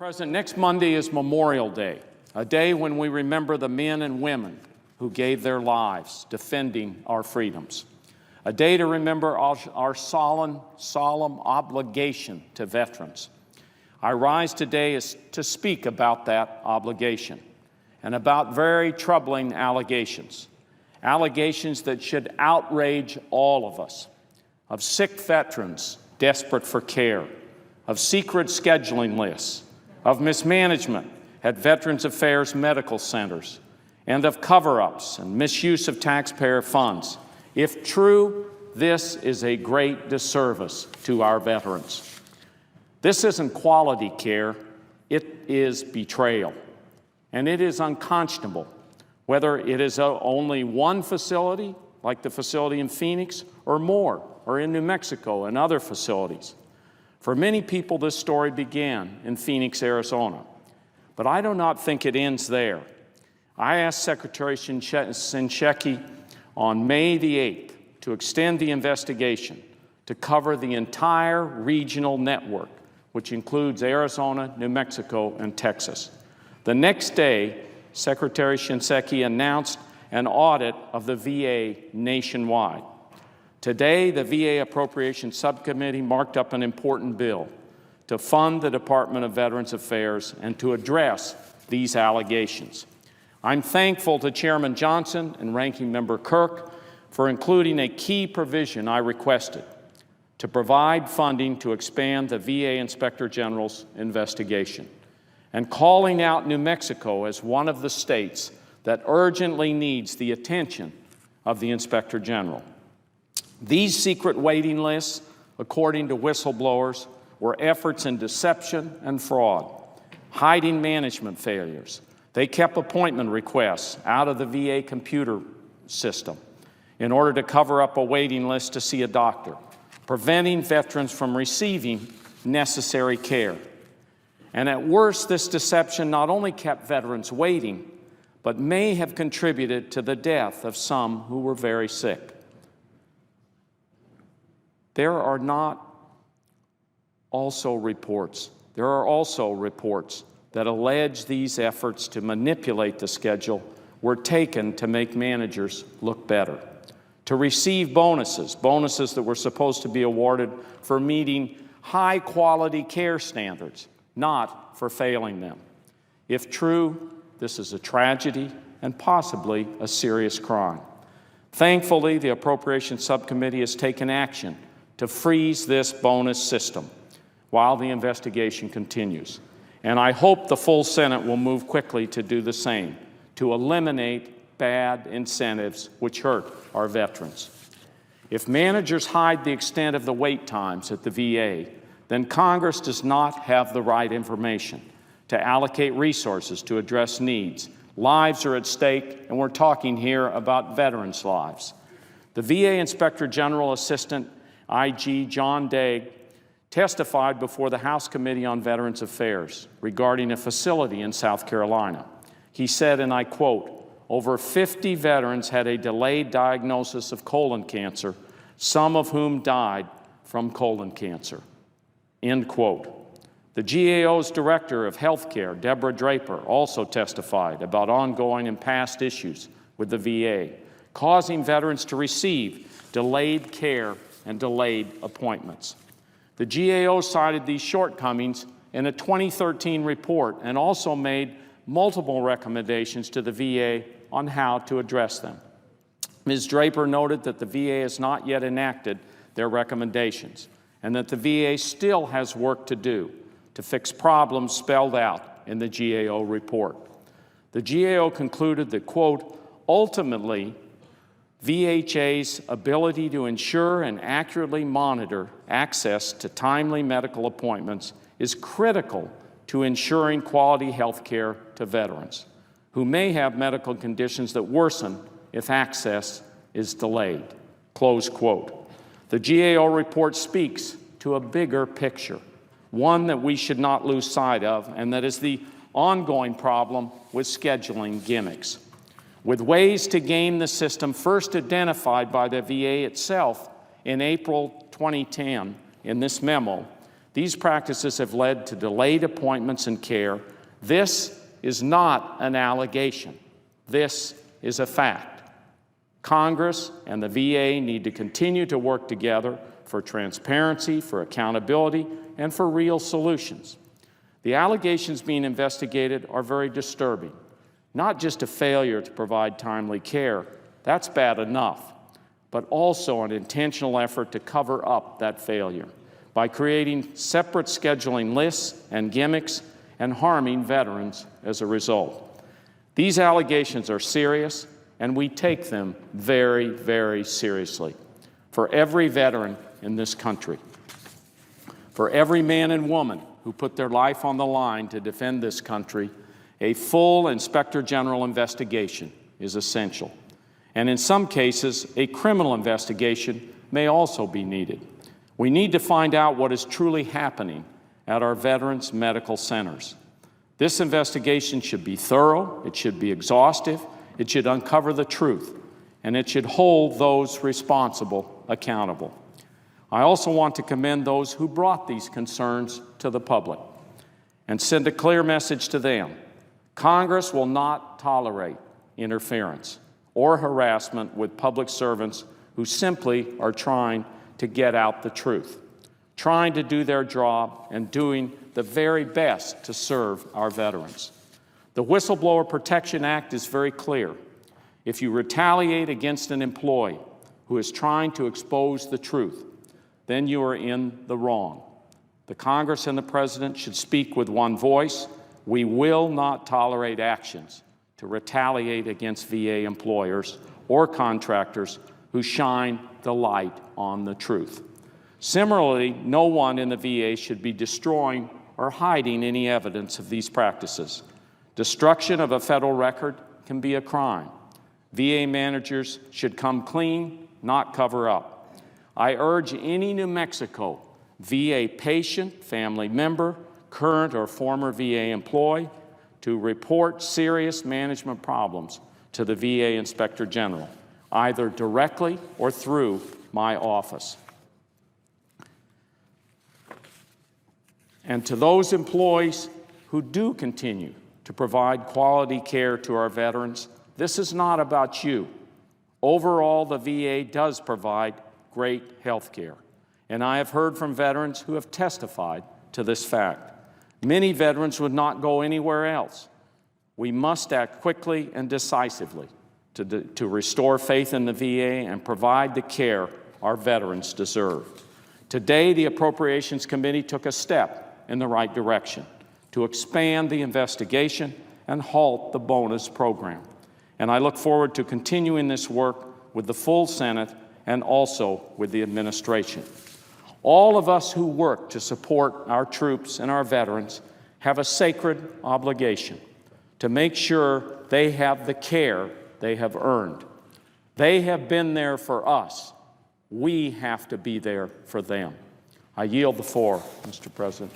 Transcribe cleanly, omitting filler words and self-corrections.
President, next Monday is Memorial Day, a day when we remember the men and women who gave their lives defending our freedoms, a day to remember our solemn obligation to veterans. I rise today to speak about that obligation and about very troubling allegations that should outrage all of us, of sick veterans desperate for care, of secret scheduling lists, of mismanagement at Veterans Affairs medical centers, and of cover-ups and misuse of taxpayer funds. If true, this is a great disservice to our veterans. This isn't quality care, it is betrayal. And it is unconscionable, whether it is only one facility, like the facility in Phoenix, or more, or in New Mexico and other facilities. For many people, this story began in Phoenix, Arizona. But I do not think it ends there. I asked Secretary Shinseki on May the 8th to extend the investigation to cover the entire regional network, which includes Arizona, New Mexico, and Texas. The next day, Secretary Shinseki announced an audit of the VA nationwide. Today, the VA Appropriations Subcommittee marked up an important bill to fund the Department of Veterans Affairs and to address these allegations. I'm thankful to Chairman Johnson and Ranking Member Kirk for including a key provision I requested to provide funding to expand the VA Inspector General's investigation, and calling out New Mexico as one of the states that urgently needs the attention of the Inspector General. These secret waiting lists, according to whistleblowers, were efforts in deception and fraud, hiding management failures. They kept appointment requests out of the VA computer system in order to cover up a waiting list to see a doctor, preventing veterans from receiving necessary care. And at worst, this deception not only kept veterans waiting, but may have contributed to the death of some who were very sick. There are also reports that allege these efforts to manipulate the schedule were taken to make managers look better, to receive bonuses that were supposed to be awarded for meeting high-quality care standards, not for failing them. If true, this is a tragedy and possibly a serious crime. Thankfully, the Appropriations Subcommittee has taken action to freeze this bonus system while the investigation continues. And I hope the full Senate will move quickly to do the same, to eliminate bad incentives which hurt our veterans. If managers hide the extent of the wait times at the VA, then Congress does not have the right information to allocate resources to address needs. Lives are at stake, and we're talking here about veterans' lives. The VA Inspector General Assistant IG John Daig testified before the House Committee on Veterans Affairs regarding a facility in South Carolina. He said, and I quote, "Over 50 veterans had a delayed diagnosis of colon cancer, some of whom died from colon cancer," end quote. The GAO's Director of Healthcare, Deborah Draper, also testified about ongoing and past issues with the VA, causing veterans to receive delayed care and delayed appointments. The GAO cited these shortcomings in a 2013 report and also made multiple recommendations to the VA on how to address them. Ms. Draper noted that the VA has not yet enacted their recommendations and that the VA still has work to do to fix problems spelled out in the GAO report. The GAO concluded that, quote, "Ultimately, VHA's ability to ensure and accurately monitor access to timely medical appointments is critical to ensuring quality health care to veterans who may have medical conditions that worsen if access is delayed," close quote. The GAO report speaks to a bigger picture, one that we should not lose sight of, and that is the ongoing problem with scheduling gimmicks. With ways to game the system first identified by the VA itself in April 2010 in this memo, These practices have led to delayed appointments and care. This is not an allegation. This is a fact. Congress and the VA need to continue to work together for transparency, for accountability, and for real solutions. The allegations being investigated are very disturbing. Not just a failure to provide timely care, that's bad enough, but also an intentional effort to cover up that failure by creating separate scheduling lists and gimmicks and harming veterans as a result. These allegations are serious, and we take them very, very seriously. For every veteran in this country, for every man and woman who put their life on the line to defend this country, a full Inspector General investigation is essential. And in some cases, a criminal investigation may also be needed. We need to find out what is truly happening at our veterans' medical centers. This investigation should be thorough, it should be exhaustive, it should uncover the truth, and it should hold those responsible accountable. I also want to commend those who brought these concerns to the public and send a clear message to them. Congress will not tolerate interference or harassment with public servants who simply are trying to get out the truth, trying to do their job and doing the very best to serve our veterans. The Whistleblower Protection Act is very clear. If you retaliate against an employee who is trying to expose the truth, then you are in the wrong. The Congress and the President should speak with one voice. We will not tolerate actions to retaliate against VA employers or contractors who shine the light on the truth. Similarly, no one in the VA should be destroying or hiding any evidence of these practices. Destruction of a federal record can be a crime. VA managers should come clean, not cover up. I urge any New Mexico VA patient, family member, current or former VA employee to report serious management problems to the VA Inspector General, either directly or through my office. And to those employees who do continue to provide quality care to our veterans, this is not about you. Overall, the VA does provide great health care, and I have heard from veterans who have testified to this fact. Many veterans would not go anywhere else. We must act quickly and decisively to restore faith in the VA and provide the care our veterans deserve. Today, the Appropriations Committee took a step in the right direction to expand the investigation and halt the bonus program. And I look forward to continuing this work with the full Senate and also with the administration. All of us who work to support our troops and our veterans have a sacred obligation to make sure they have the care they have earned. They have been there for us. We have to be there for them. I yield the floor, Mr. President.